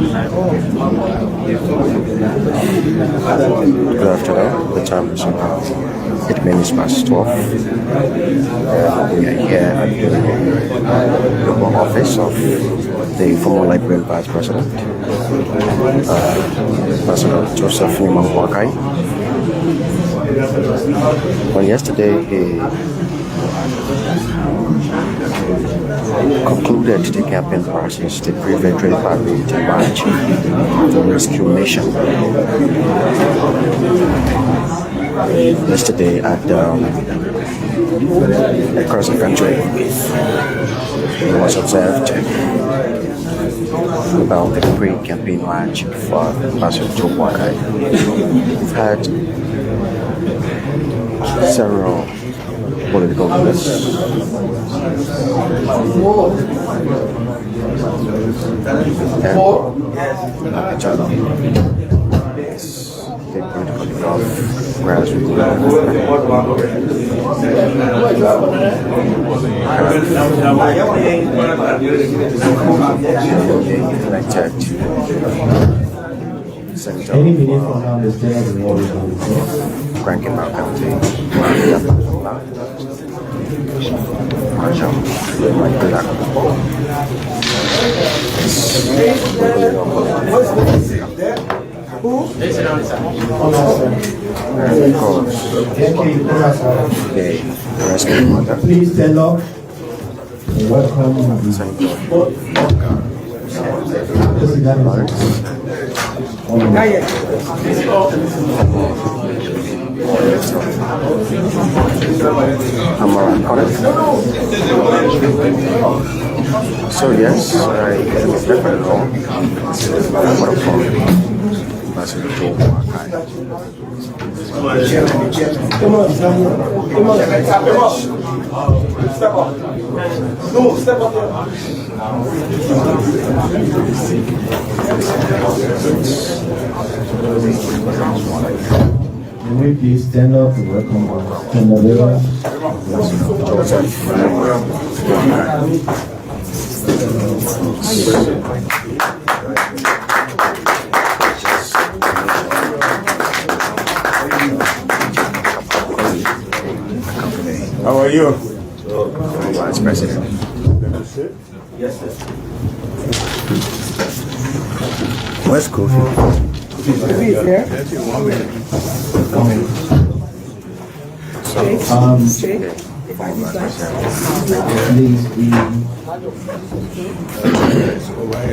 Good afternoon. The time is 8 minutes past 12. We are here at the local office of the former Liberian Vice President, President Joseph Newman Boakai. On yesterday, he concluded the campaign process, the pre-victory parade march of the rescue mission. Yesterday at across the country, it was observed about the pre-campaign march for President Joe Boakai. We've had several political leaders the political of grassroots elected Senator any minute from now, the state of the world is Franklin County, please stand up and welcome So yes, I definitely know President Joe Boakai. Come on, step up. No, step up there. Can we please stand up and welcome Senator Joseph How are you? Vice President. Yes, sir. Where's Kofi? Kofi is here. Please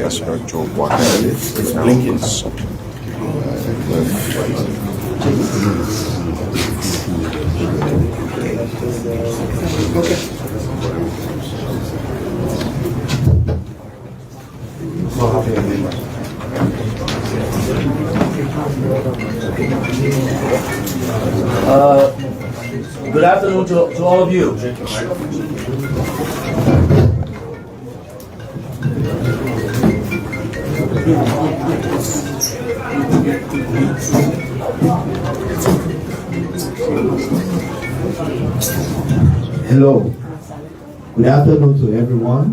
President Joe Boakai is blinking. Good afternoon to all of you. Hello. Good afternoon to everyone.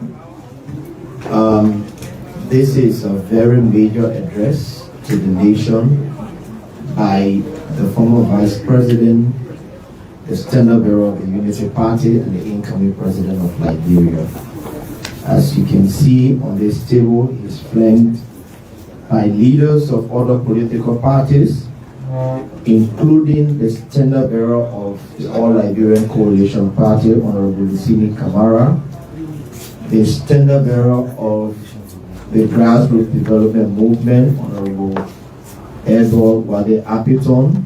This is a very major address to the nation by the former Vice President, the Standard Bearer of the Unity Party, and the incoming President of Liberia. As you can see on this table, he's flanked by leaders of other political parties, including the Standard Bearer of the All Liberian Coalition Party, Honorable Lucini Kamara, the Standard Bearer of the Grassroots Development Movement, Honorable Edward Wade Apiton,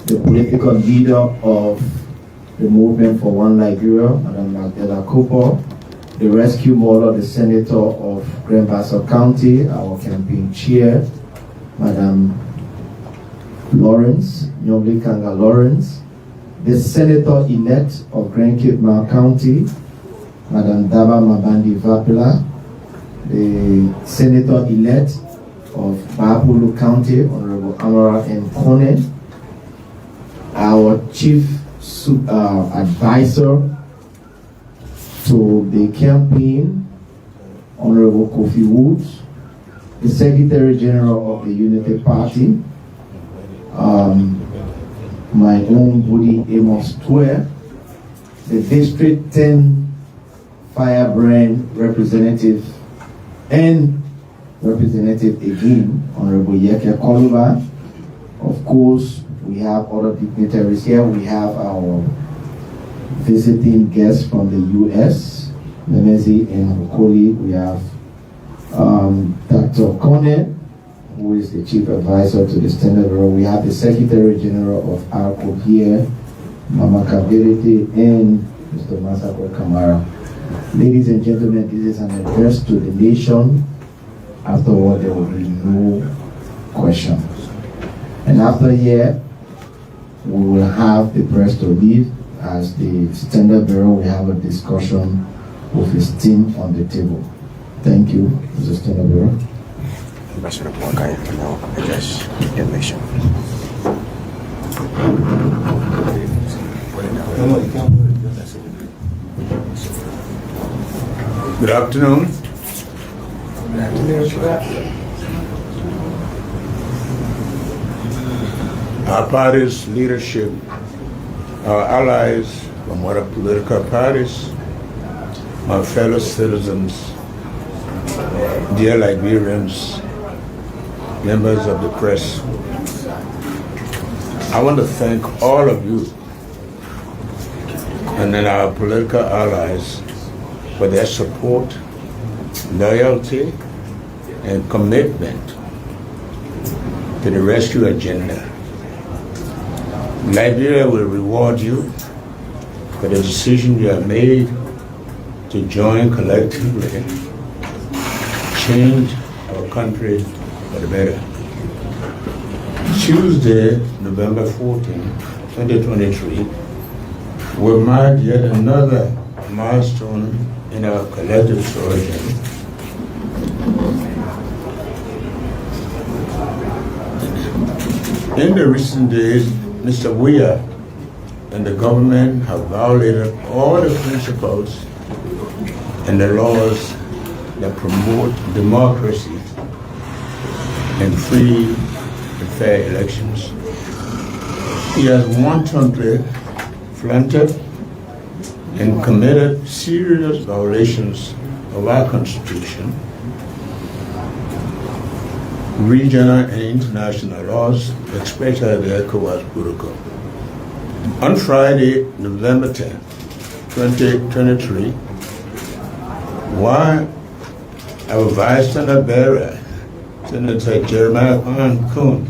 the political leader of the Movement for One Liberia, Madam Magdala Cooper, the rescue mother, the Senator of Grand Bassa County, our campaign chair, Madam Lawrence, Nyomli Kanga Lawrence, the Senator-elect of Grand Cape Mal County, Madam Daba Mabandi Vapila, the Senator-elect of Bapulu County, Honorable Amara M. Kone, our Chief Advisor to the campaign, Honorable Kofi Woods, the Secretary General of the Unity Party, my own Budi Amos Tue, the District 10 Firebrand representative and representative again, Honorable Yeke Koluba. Of course, we have other dignitaries here. We have our visiting guests from the U.S., Nemezi and Hokoli. We have Dr. Kone, who is the Chief Advisor to the Standard Bureau. We have the Secretary General of ARCO here, Mama Kabiriti, and Mr. Masako Kamara. Ladies and gentlemen, this is an address to the nation. Afterward, there will be no question. And after here, we will have the press to leave. As the Standard Bureau, we have a discussion with his team on the table. Thank you, Mr. Standard Bureau. Ambassador Boakai will now address the nation. Good afternoon. Our party's leadership, our allies from other political parties, my fellow citizens, dear Liberians, members of the press, I want to thank all of you and then our political allies for their support, loyalty, and commitment to the rescue agenda. Liberia will reward you for the decision you have made to join collectively, change our country for the better. Tuesday, November 14, 2023, will mark yet another milestone in our collective origin. In the recent days, Mr. Weah and the government have violated all the principles and the laws that promote democracy and free and fair elections. He has wantonly flaunted and committed serious violations of our Constitution, regional and international laws, especially the ECOWAS protocol. On Friday, November 10, 2023, while our Vice Standard Bearer, Senator Jeremiah Kuhn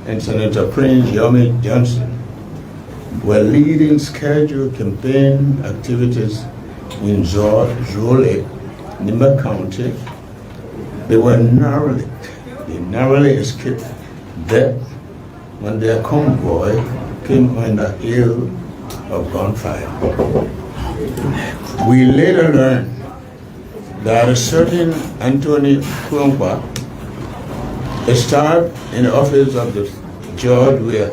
and Senator Prince Yomi Johnson were leading scheduled campaign activities in Zole, Nimba County, they narrowly escaped death when their convoy came under hail of gunfire. We later learned that a certain Anthony Kuompa, a star in the office of the George Weah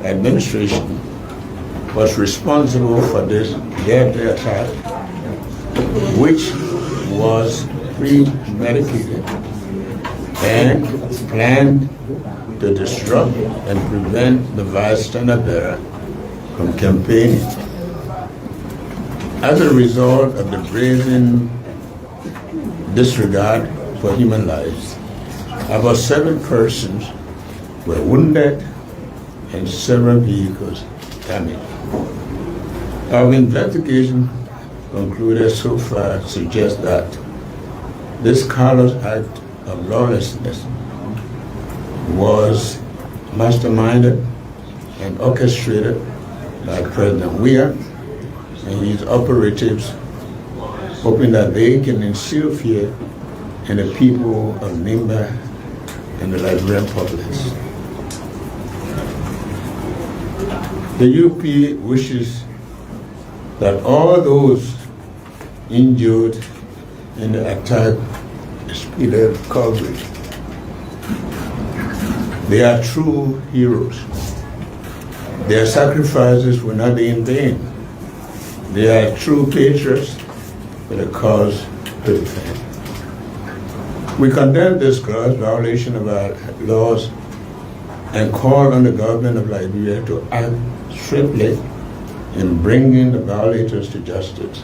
administration, was responsible for this deadly attack, which was premeditated and planned to disrupt and prevent the Vice Standard Bearer from campaigning. As a result of the brazen disregard for human lives, about 7 persons were wounded and several vehicles damaged. Our investigation concluded so far suggests that this callous act of lawlessness was masterminded and orchestrated by President Weah and his operatives, hoping that they can instill fear in the people of Nimba and the Liberian populace. The UP wishes that all those injured in the attack speedy recovery. They are true heroes. Their sacrifices will not be in vain. They are true patriots for the cause to defend. We condemn this gross violation of our laws and call on the government of Liberia to act swiftly in bringing the violators to justice.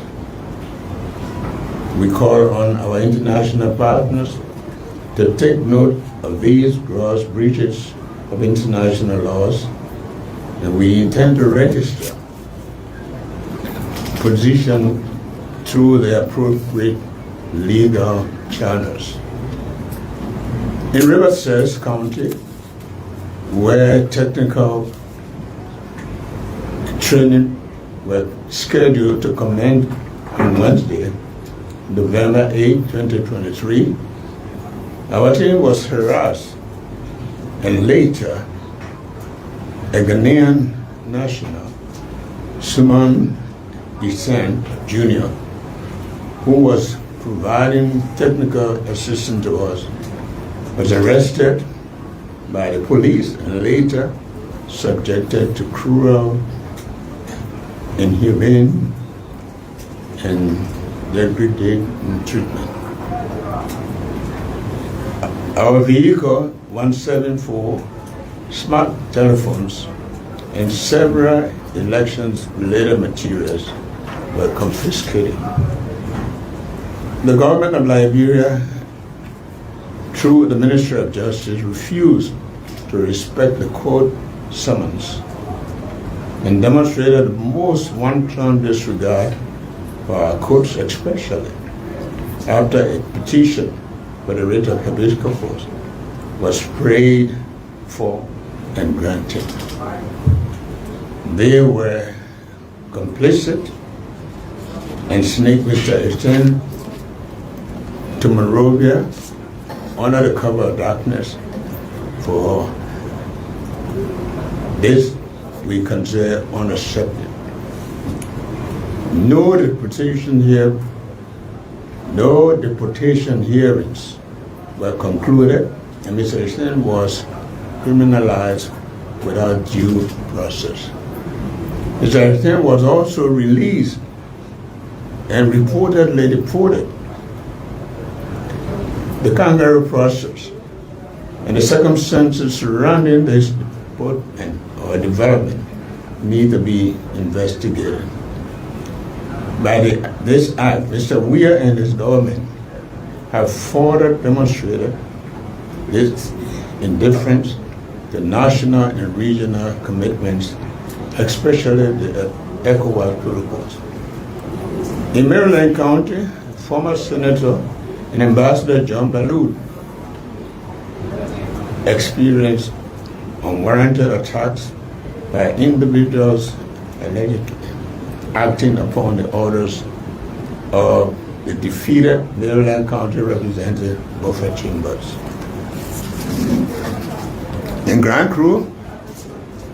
We call on our international partners to take note of these gross breaches of international laws, and we intend to register position through the appropriate legal channels. In Riverside County, where technical training were scheduled to commence on Wednesday, November 8, 2023, our team was harassed, and later a Ghanaian national, Suman Isen Jr., who was providing technical assistance to us, was arrested by the police and later subjected to cruel, inhumane, and degrading treatment. Our vehicle, 174 smart telephones, and several elections-related materials were confiscated. The government of Liberia, through the Ministry of Justice, refused to respect the court summons and demonstrated the most wanton disregard for our courts, especially after a petition for the writ of habeas corpus was prayed for and granted. They were complicit and snaked Mr. Etienne to Monrovia under the cover of darkness. For this we consider unacceptable. No deportation hearings were concluded, and Mr. Etienne was criminalized without due process. Mr. Etienne was also released and reportedly deported. The kangaroo process and the circumstances surrounding this deportment or development need to be investigated. By this act, Mr. Weir and his government have further demonstrated this indifference to national and regional commitments, especially the ECOWAS protocols. In Maryland County, former Senator and Ambassador John Ballou experienced unwarranted attacks by individuals allegedly acting upon the orders of the defeated Maryland County Representative Buffett Chambers. In Grand Crew,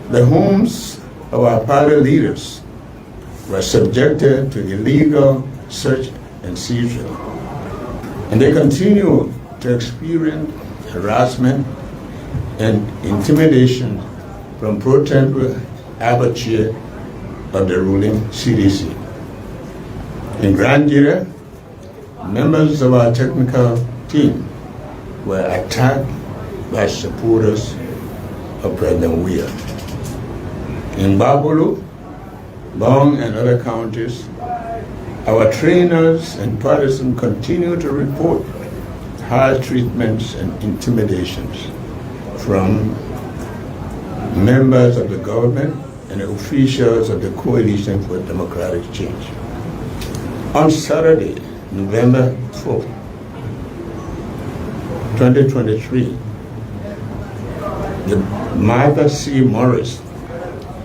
the homes of our party leaders were subjected to illegal search and seizure, and they continue to experience harassment and intimidation from pro-tempore advocate of the ruling CDC. In Grand Area, members of our technical team were attacked by supporters of President Weir. In Babolo, Bong, and other counties, our trainers and partisans continue to report hard treatments and intimidations from members of the government and the officials of the Coalition for Democratic Change. On Saturday, November 4th, 2023, the Martha C. Morris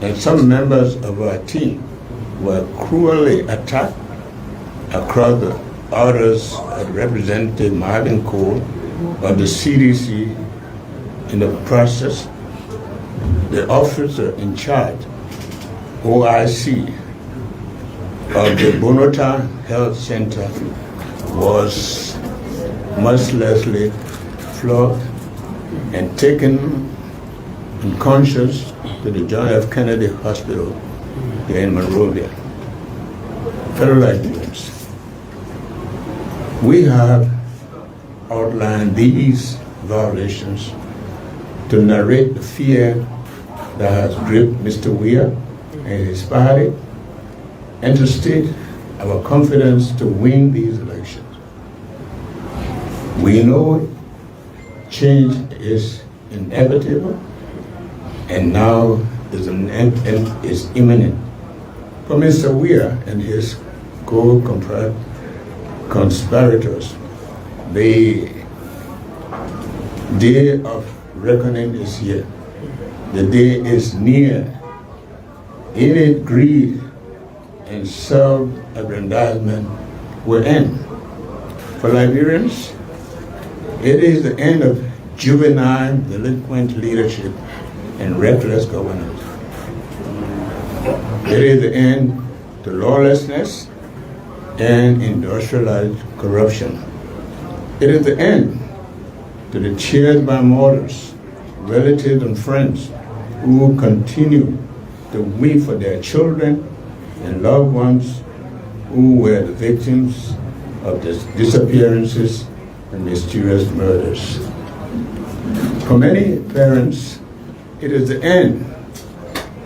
and some members of our team were cruelly attacked across the orders of Representative Marvin Cole of the CDC. In the process, the officer in charge, OIC, of the Bonota Health Center was mercilessly flogged and taken unconscious to the John F. Kennedy Hospital here in Monrovia. Fellow Liberians, we have outline these violations, to narrate the fear that has gripped Mr. Weir and his party, and to state our confidence to win these elections. We know change is inevitable, and now is imminent. For Mr. Weir and his co-conspirators, the day of reckoning is here. The day is near. Any greed and self-aggrandizement will end. For Liberians, it is the end of juvenile, delinquent leadership and reckless governance. It is the end to lawlessness and industrialized corruption. It is the end to the cheered by mothers, relatives, and friends who continue to weep for their children and loved ones who were the victims of the disappearances and mysterious murders. For many parents, it is the end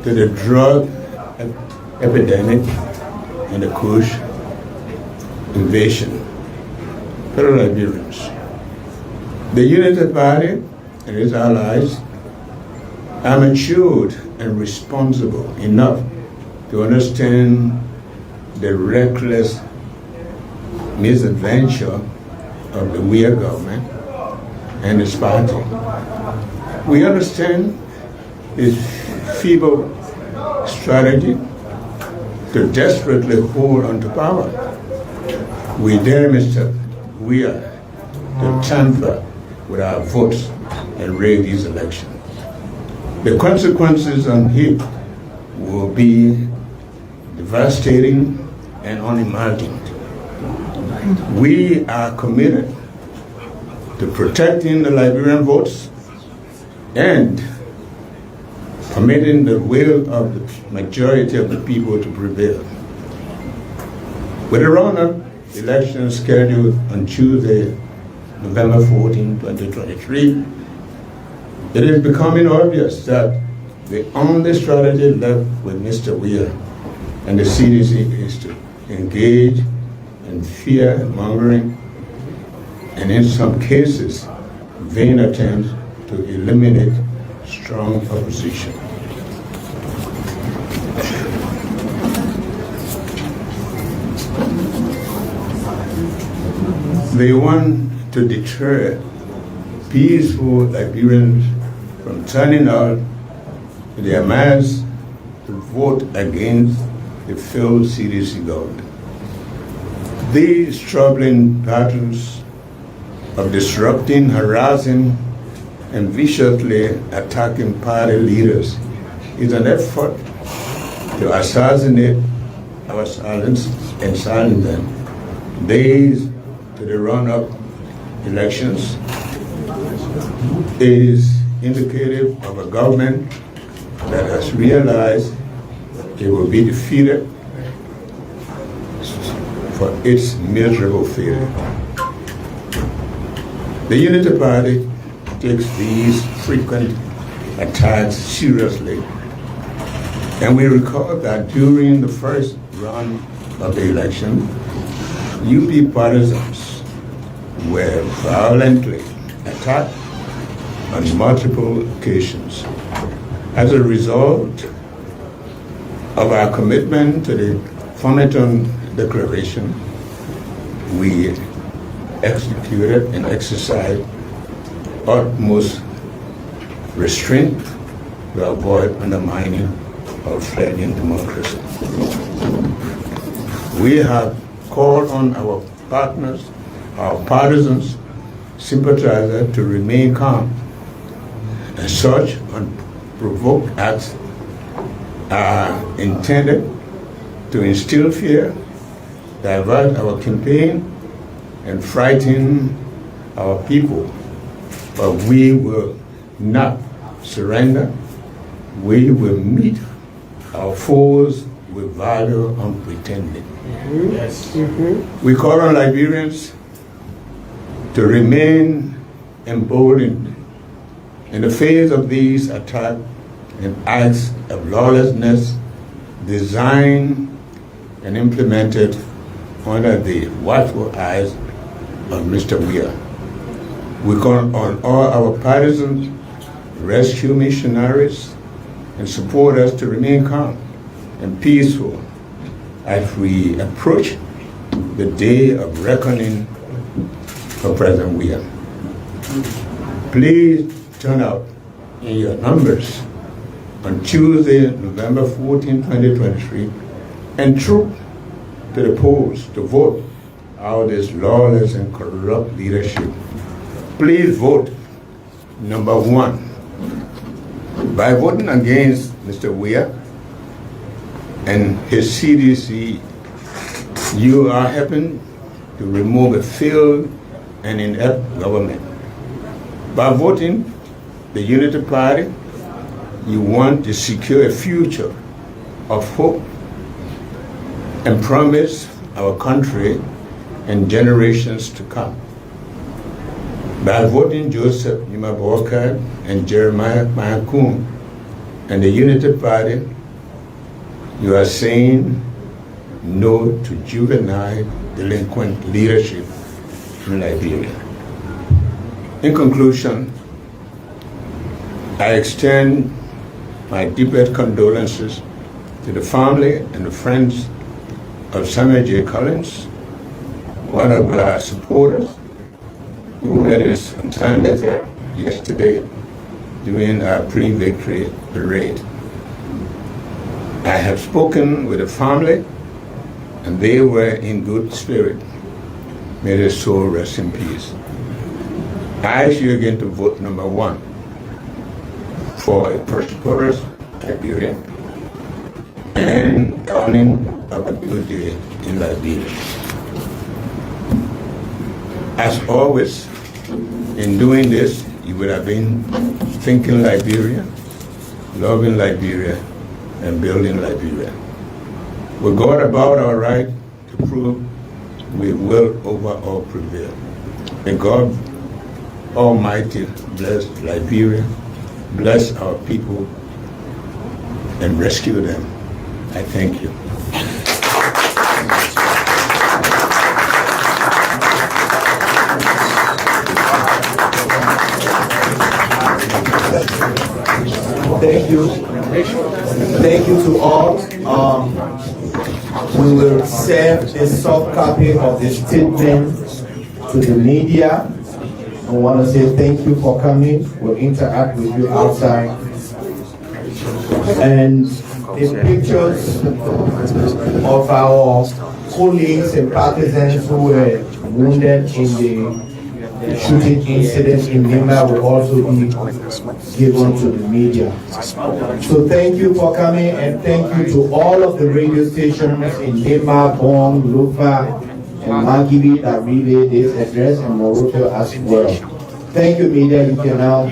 to the drug epidemic and the Kush invasion. Fellow Liberians, the United Party and its allies are matured and responsible enough to understand the reckless misadventure of the Weir government and its party. We understand its feeble strategy to desperately hold on to power. We dare Mr. Weir to tamper with our votes and rig these elections. The consequences on him will be devastating and unimagined. We are committed to protecting the Liberian votes and permitting the will of the majority of the people to prevail. With the runoff election scheduled on Tuesday, November 14, 2023, it is becoming obvious that the only strategy left with Mr. Weir and the CDC is to engage in fear-mongering and, in some cases, vain attempts to eliminate strong opposition. They want to deter peaceful Liberians from turning out in their mass to vote against the failed CDC government. These troubling patterns of disrupting, harassing, and viciously attacking party leaders is an effort to assassinate our silence and silence them. Days to the run-up elections is indicative of a government that has realized it will be defeated for its miserable failure. The Unity Party takes these frequent attacks seriously, and we recall that during the first round of the election, UP partisans were violently attacked on multiple occasions. As a result of our commitment to the Farmington Declaration, we executed and exercised utmost restraint to avoid undermining of fledgling democracy. We have called on our partners, our partisans, sympathizers to remain calm, and such unprovoked acts are intended to instill fear, divert our campaign, and frighten our people. But we will not surrender. We will meet our foes with valor unpretending. Yes. We call on Liberians to remain emboldened in the face of these attacks and acts of lawlessness designed and implemented under the watchful eyes of Mr. Weir. We call on all our partisans, rescue missionaries, and supporters to remain calm and peaceful as we approach the day of reckoning for President Weir. Please turn out in your numbers on Tuesday, November 14, 2023, and troop to the polls to vote out this lawless and corrupt leadership. Please vote number 1. By voting against Mr. Weir and his CDC, you are helping to remove a failed and inept government. By voting the Unity Party, you want to secure a future of hope and promise our country and generations to come. By voting Joseph Boakai and Jeremiah Mayakun and the Unity Party, you are saying no to juvenile delinquent leadership in Liberia. In conclusion, I extend my deepest condolences to the family and the friends of Samuel J. Collins, one of our supporters, who had his son yesterday during our pre-victory parade. I have spoken with the family, and they were in good spirit. May their soul rest in peace. I ask you again to vote number 1 for a prosperous Liberia and dawning of a good day in Liberia. As always, in doing this, you would have been thinking Liberia, loving Liberia, and building Liberia. We got about our right to prove we will over all prevail. May God Almighty bless Liberia, bless our people, and rescue them. I thank you. Thank you. Thank you to all. We will send a soft copy of the statement to the media. I want to say thank you for coming. We'll interact with you outside. And the pictures of our colleagues and partisans who were wounded in the shooting incident in Lima will also be given to the media. So thank you for coming, and thank you to all of the radio stations in Lima, Bong, Lufa, and Magibi that relayed this address, and Moroto as well. Thank you, media. You can now